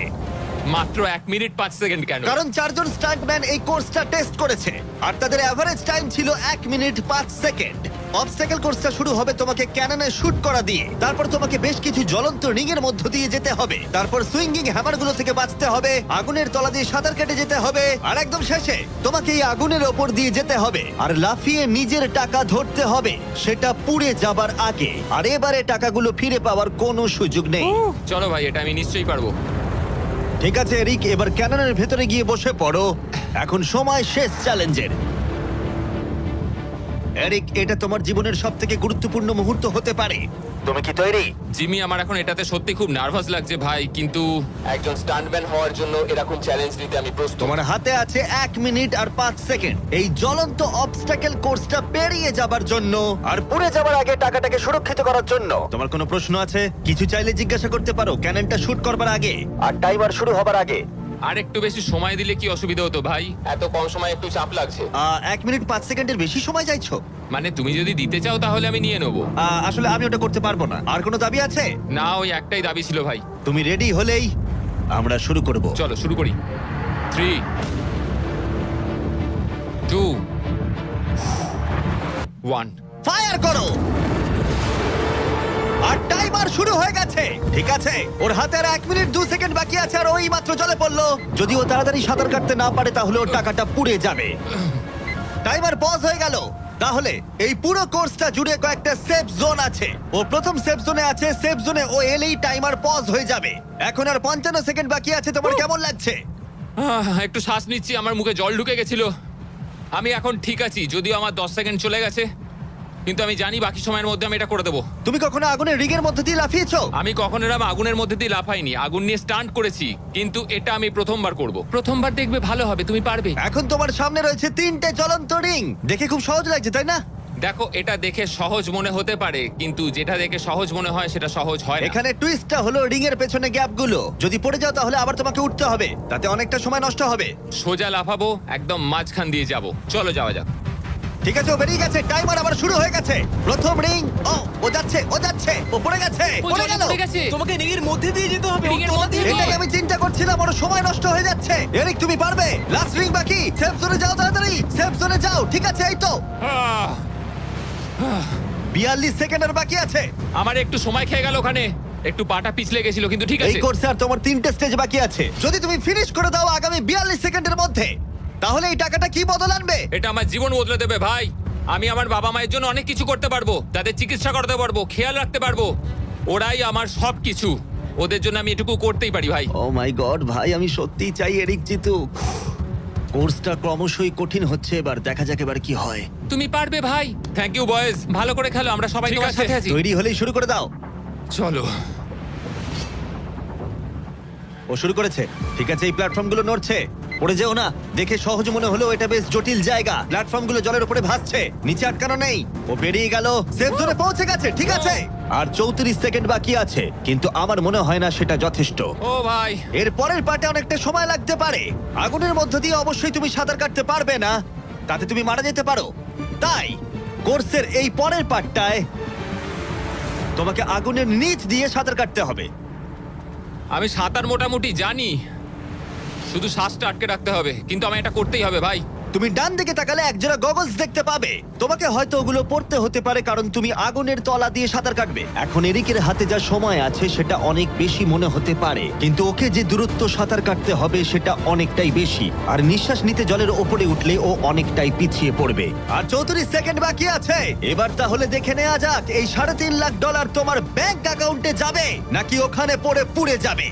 [SPEAKER 2] মাত্র 1 মিনিট 5 সেকেন্ড কেন?
[SPEAKER 1] কারণ 4 জন স্টান্টম্যান এই কোর্সটা টেস্ট করেছে, আর তাদের এভারেজ টাইম ছিল 1 মিনিট 5 সেকেন্ড। অবস্টাকেল কোর্সটা শুরু হবে তোমাকে ক্যাননে শুট করা দিয়ে, তারপর তোমাকে বেশ কিছু জ্বলন্ত রিং এর মধ্য দিয়ে যেতে হবে, তারপর সুইঙ্গিং হ্যামারগুলো থেকে বাঁচতে হবে, আগুনের তলা দিয়ে সাঁতার কেটে যেতে হবে, আর একদম শেষে তোমাকে এই আগুনের ওপর দিয়ে যেতে হবে আর লাফিয়ে নিজের টাকা ধরতে হবে, সেটা পুড়ে যাবার আগে। আর এবারে টাকাগুলো ফিরে পাওয়ার কোনো সুযোগ নেই।
[SPEAKER 2] চলো ভাই, এটা আমি নিশ্চয়ই পারবো।
[SPEAKER 1] ঠিক আছে এরিক, এবার ক্যাননের ভেতরে গিয়ে বসে পড়ো। এখন সময় শেষ চ্যালেঞ্জের। এরিক, এটা তোমার জীবনের সবথেকে গুরুত্বপূর্ণ মুহূর্ত হতে পারে। তুমি কি তৈরি?
[SPEAKER 2] জিমি, আমার এখন এটাতে সত্যি খুব নার্ভাস লাগছে ভাই, কিন্তু
[SPEAKER 7] একজন স্টান্টম্যান হওয়ার জন্য এরকম চ্যালেঞ্জ নিতে আমি প্রস্তুত।
[SPEAKER 1] তোমার হাতে আছে 1 মিনিট আর 5 সেকেন্ড এই জ্বলন্ত অবস্টাকেল কোর্সটা পেরিয়ে যাবার জন্য আর পুড়ে যাবার আগে টাকাটাকে সুরক্ষিত করার জন্য। তোমার কোনো প্রশ্ন আছে? কিছু চাইলে জিজ্ঞাসা করতে পারো ক্যাননটা শুট করবার আগে আর টাইমার শুরু হবার আগে।
[SPEAKER 2] আর একটু বেশি সময় দিলে কি অসুবিধা হতো ভাই?
[SPEAKER 7] এত কম সময় একটু চাপ লাগছে।
[SPEAKER 1] 1 মিনিট 5 সেকেন্ডের বেশি সময় চাইছো?
[SPEAKER 2] মানে তুমি যদি দিতে চাও তাহলে আমি নিয়ে নেবো।
[SPEAKER 1] আসলে আমি ওটা করতে পারবো না। আর কোনো দাবি আছে?
[SPEAKER 2] না, ওই একটাই দাবি ছিল ভাই।
[SPEAKER 1] তুমি রেডি হলেই আমরা শুরু করব।
[SPEAKER 2] চলো শুরু করি। 3, 2 ওয়ান।
[SPEAKER 1] ফায়ার করো। আর টাইমার শুরু হয়ে গেছে। ঠিক আছে, ওর হাতে আর 1 মিনিট 2 সেকেন্ড বাকি আছে, আর ওই মাত্র জলে পড়লো। যদি ও তাড়াতাড়ি সাঁতার কাটতে না পারে তাহলে ওর টাকাটা পুড়ে যাবে। টাইমার পজ হয়ে গেল। তাহলে এই পুরো কোর্সটা জুড়ে কয়েকটা সেফ জোন আছে। ও প্রথম সেফ জোনে আছে। সেফ জোনে ও এলেই টাইমার পজ হয়ে যাবে। এখন আর 55 সেকেন্ড বাকি আছে। তোমার কেমন লাগছে?
[SPEAKER 2] একটু শ্বাস নিচ্ছি, আমার মুখে জল ঢুকে গেছিল। আমি এখন ঠিক আছি, যদিও আমার 10 সেকেন্ড চলে গেছে, কিন্তু আমি জানি বাকি সময়ের মধ্যে আমি এটা করে দেবো।
[SPEAKER 1] তুমি কখনো আগুনের রিগের মধ্যে দিয়ে লাফিয়েছো?
[SPEAKER 2] আমি কখনো এরম আগুনের মধ্যে দিয়ে লাফাইনি, আগুন নিয়ে স্টান্ট করেছি, কিন্তু এটা আমি প্রথমবার করব। প্রথমবার দেখবে ভালো হবে, তুমি পারবে।
[SPEAKER 1] এখন তোমার সামনে রয়েছে 3টে জ্বলন্ত রিং। দেখে খুব সহজ লাগছে, তাই না?
[SPEAKER 2] দেখো, এটা দেখে সহজ মনে হতে পারে, কিন্তু যেটা দেখে সহজ মনে হয় সেটা সহজ হয় না।
[SPEAKER 1] এখানে টুইস্টটা হলো রিং এর পেছনে গ্যাপগুলো। যদি পড়ে যাও তাহলে আবার তোমাকে উঠতে হবে, তাতে অনেকটা সময় নষ্ট হবে।
[SPEAKER 2] সোজা লাফাবো, একদম মাঝখান দিয়ে যাব। চলো যাওয়া যাক।
[SPEAKER 1] ঠিক আছে, ও বেরিয়ে গেছে। টাইমার আবার শুরু হয়ে গেছে। প্রথম রিং। ও যাচ্ছে, ও পড়ে গেছে,
[SPEAKER 4] ও
[SPEAKER 1] পড়ে
[SPEAKER 4] জলে
[SPEAKER 1] গেল।
[SPEAKER 4] পড়ে গেছে।
[SPEAKER 6] তোমাকে রিংয়ের মধ্যে দিয়ে যেতে হবে।
[SPEAKER 4] রিংয়ের মধ্যে দিয়ে।
[SPEAKER 1] এটাই আমি চিন্তা করছিলাম, ওর সময় নষ্ট হয়ে যাচ্ছে। এরিক, তুমি পারবে। লাস্ট রিং বাকি। সেফ জোনে যাও, তাড়াতাড়ি সেফ জোনে যাও। ঠিক আছে, এই তো
[SPEAKER 2] আহ,
[SPEAKER 1] 42 সেকেন্ড আর বাকি আছে।
[SPEAKER 2] আমার একটু সময় খেয়ে গেল ওখানে, একটু পাটা পিছলে গেছিল, কিন্তু ঠিক
[SPEAKER 1] এই
[SPEAKER 2] আছে।
[SPEAKER 1] কোর্সে আর তোমার 3টে স্টেজ বাকি আছে। যদি তুমি ফিনিশ করে দাও আগামী 42 সেকেন্ডের মধ্যে, তাহলে এই টাকাটা কি বদল আনবে?
[SPEAKER 2] এটা আমার জীবন বদলে দেবে ভাই। আমি আমার বাবা মায়ের জন্য অনেক কিছু করতে পারবো, তাদের চিকিৎসা করতে পারবো, খেয়াল রাখতে পারবো। ওরাই আমার সব কিছু, ওদের জন্য আমি এটুকু করতেই পারি ভাই।
[SPEAKER 1] ও মাই গড ভাই, আমি সত্যিই চাই এরিক জিতুক। কোর্সটা ক্রমশই কঠিন হচ্ছে, এবার দেখা যাক এবার কি হয়।
[SPEAKER 2] তুমি পারবে ভাই। থ্যাংক ইউ বয়েজ, ভালো করে খেলো, আমরা সবাই
[SPEAKER 1] ঠিক
[SPEAKER 2] তোমার
[SPEAKER 1] আছে,
[SPEAKER 2] সাথে আছি।
[SPEAKER 1] তৈরি হলেই শুরু করে দাও।
[SPEAKER 2] চলো।
[SPEAKER 1] ও শুরু করেছে। ঠিক আছে, এই প্ল্যাটফর্মগুলো নড়ছে, পড়ে যেও না। দেখে সহজ মনে হলেও এটা বেশ জটিল জায়গা। প্ল্যাটফর্মগুলো জলের উপরে ভাসছে, নিচে আটকানো নেই। ও বেরিয়ে গেল, সেফ জোনে পৌঁছে গেছে। ঠিক আছে, আর 34 সেকেন্ড বাকি আছে, কিন্তু আমার মনে হয় না সেটা যথেষ্ট।
[SPEAKER 2] ও ভাই,
[SPEAKER 1] এর পরের পার্টে অনেকটা সময় লাগতে পারে। আগুনের মধ্য দিয়ে অবশ্যই তুমি সাঁতার কাটতে পারবে না, তাতে তুমি মারা যেতে পারো। তাই কোর্সের এই পরের পার্টটায় তোমাকে আগুনের নিচ দিয়ে সাঁতার কাটতে হবে।
[SPEAKER 2] আমি সাঁতার মোটামুটি জানি, শুধু শ্বাসটা আটকে রাখতে হবে, কিন্তু আমি এটা করতেই হবে ভাই।
[SPEAKER 1] তুমি ডান দিকে তাকালে একজোড়া গগলস দেখতে পাবে। তোমাকে হয়তো ওগুলো পড়তে হতে পারে, কারণ তুমি আগুনের তলা দিয়ে সাঁতার কাটবে। এখন এরিকের হাতে যা সময় আছে সেটা অনেক বেশি মনে হতে পারে, কিন্তু ওকে যে দূরত্ব সাঁতার কাটতে হবে সেটা অনেকটাই বেশি। আর নিঃশ্বাস নিতে জলের ওপরে উঠলে ও অনেকটাই পিছিয়ে পড়বে। আর 34 সেকেন্ড বাকি আছে। এবার তাহলে দেখে নেওয়া যাক এই $3.5 লাখ তোমার ব্যাংক অ্যাকাউন্টে যাবে নাকি ওখানে পড়ে পুড়ে যাবে।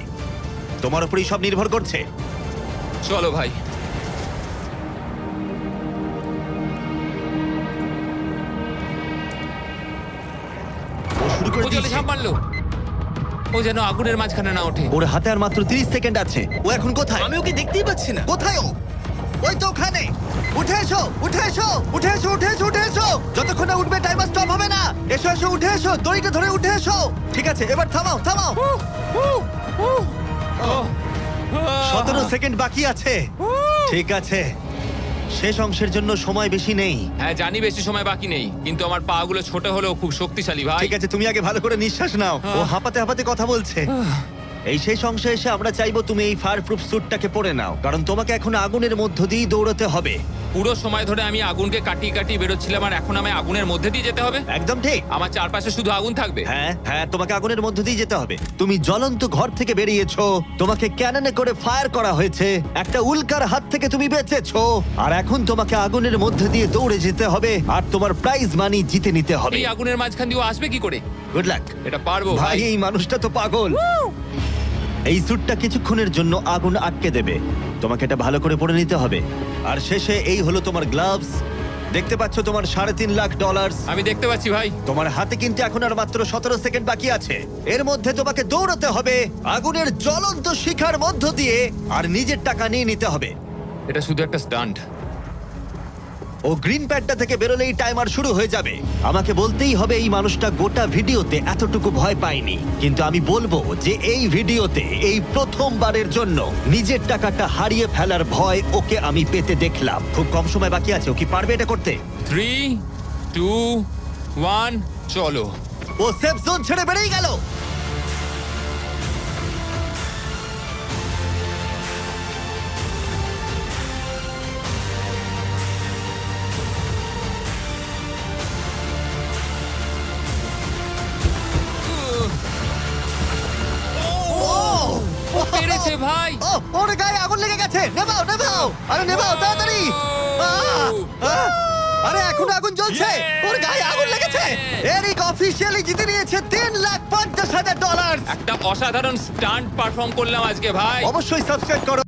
[SPEAKER 1] তোমার উপরেই সব নির্ভর করছে।
[SPEAKER 2] চলো ভাই।
[SPEAKER 1] ও শুরু করে
[SPEAKER 2] ও জলে
[SPEAKER 1] দিয়েছে।
[SPEAKER 2] ঝাঁপ মারলো, ও যেন আগুনের মাঝখানে না ওঠে।
[SPEAKER 1] ওর হাতে আর মাত্র 30 সেকেন্ড আছে। ও এখন কোথায়?
[SPEAKER 6] আমি ওকে দেখতেই পাচ্ছি না।
[SPEAKER 1] কোথায় ও? ওই তো ওখানে। উঠে এসো, উঠে এসো, উঠে এসো, উঠে এসো, উঠে এসো। যতক্ষণ না উঠবে টাইমার স্টপ হবে না। এসো এসো, উঠে এসো, দড়িটা ধরে উঠে এসো। ঠিক আছে, এবার থামাও, থামাও। 17 সেকেন্ড বাকি আছে। ঠিক আছে, শেষ অংশের জন্য সময় বেশি নেই।
[SPEAKER 2] হ্যাঁ জানি বেশি সময় বাকি নেই, কিন্তু আমার পা গুলো ছোট হলেও খুব শক্তিশালী ভাই।
[SPEAKER 1] ঠিক আছে, তুমি আগে ভালো করে নিঃশ্বাস নাও। ও হাঁপাতে হাঁপাতে কথা বলছে। এই শেষ অংশে এসে আমরা চাইবো তুমি এই ফায়ার প্রুফ স্যুটটাকে পরে নাও, কারণ তোমাকে এখন আগুনের মধ্য দিয়েই দৌড়তে হবে।
[SPEAKER 2] পুরো সময় ধরে আমি আগুনকে কাটিয়ে কাটিয়ে বেরোচ্ছিলাম, আর এখন আমি আগুনের মধ্যে দিয়ে যেতে হবে।
[SPEAKER 1] একদম ঠিক।
[SPEAKER 2] আমার চারপাশে শুধু আগুন থাকবে।
[SPEAKER 1] হ্যাঁ হ্যাঁ, তোমাকে আগুনের মধ্য দিয়ে যেতে হবে। তুমি জ্বলন্ত ঘর থেকে বেরিয়েছো, তোমাকে ক্যাননে করে ফায়ার করা হয়েছে, একটা উল্কার হাত থেকে তুমি বেঁচেছো, আর এখন তোমাকে আগুনের মধ্যে দিয়ে দৌড়ে যেতে হবে, আর তোমার প্রাইজ মানি জিতে নিতে হবে।
[SPEAKER 2] এই আগুনের মাঝখান দিয়ে ও আসবে কি করে?
[SPEAKER 1] Good luck.
[SPEAKER 2] এটা পারবো
[SPEAKER 1] ভাই,
[SPEAKER 2] ভাই।
[SPEAKER 1] এই মানুষটা তো পাগল। এই স্যুটটা কিছুক্ষণের জন্য আগুন আটকে দেবে, তোমাকে এটা ভালো করে পরে নিতে হবে। আর শেষে এই হলো তোমার গ্লাভস। দেখতে পাচ্ছ তোমার $3.5 লাখ।
[SPEAKER 2] আমি দেখতে পাচ্ছি ভাই।
[SPEAKER 1] তোমার হাতে কিন্তু এখন আর মাত্র 17 সেকেন্ড বাকি আছে। এর মধ্যে তোমাকে দৌড়াতে হবে আগুনের জ্বলন্ত শিখার মধ্য দিয়ে, আর নিজের টাকা নিয়ে নিতে হবে।
[SPEAKER 2] এটা শুধু একটা স্টান্ট।
[SPEAKER 1] ও গ্রিন প্যাডটা থেকে বেরোলেই টাইমার শুরু হয়ে যাবে। আমাকে বলতেই হবে এই মানুষটা গোটা ভিডিওতে এতটুকু ভয় পায়নি, কিন্তু আমি বলবো যে এই ভিডিওতে এই প্রথমবারের জন্য নিজের টাকাটা হারিয়ে ফেলার ভয় ওকে আমি পেতে দেখলাম। খুব কম সময় বাকি আছে, ও কি পারবে এটা করতে?
[SPEAKER 2] 3, 2, 1, চলো।
[SPEAKER 1] ও সেফ জোন ছেড়ে বেরিয়ে গেল।
[SPEAKER 2] ভাই
[SPEAKER 1] ও ওর গায়ে আগুন লেগে গেছে, নেভাও নেভাও, আরে নেভাও তাড়াতাড়ি। আহ! আহ! আরে এখনো আগুন জ্বলছে, ওর গায়ে আগুন লেগেছে। এরিক অফিসিয়ালি জিতে নিয়েছে $3,50,000।
[SPEAKER 2] একটা অসাধারণ স্টান্ট পারফর্ম করলাম আজকে ভাই
[SPEAKER 1] অবশ্যই সাবস্ক্রাইব করো।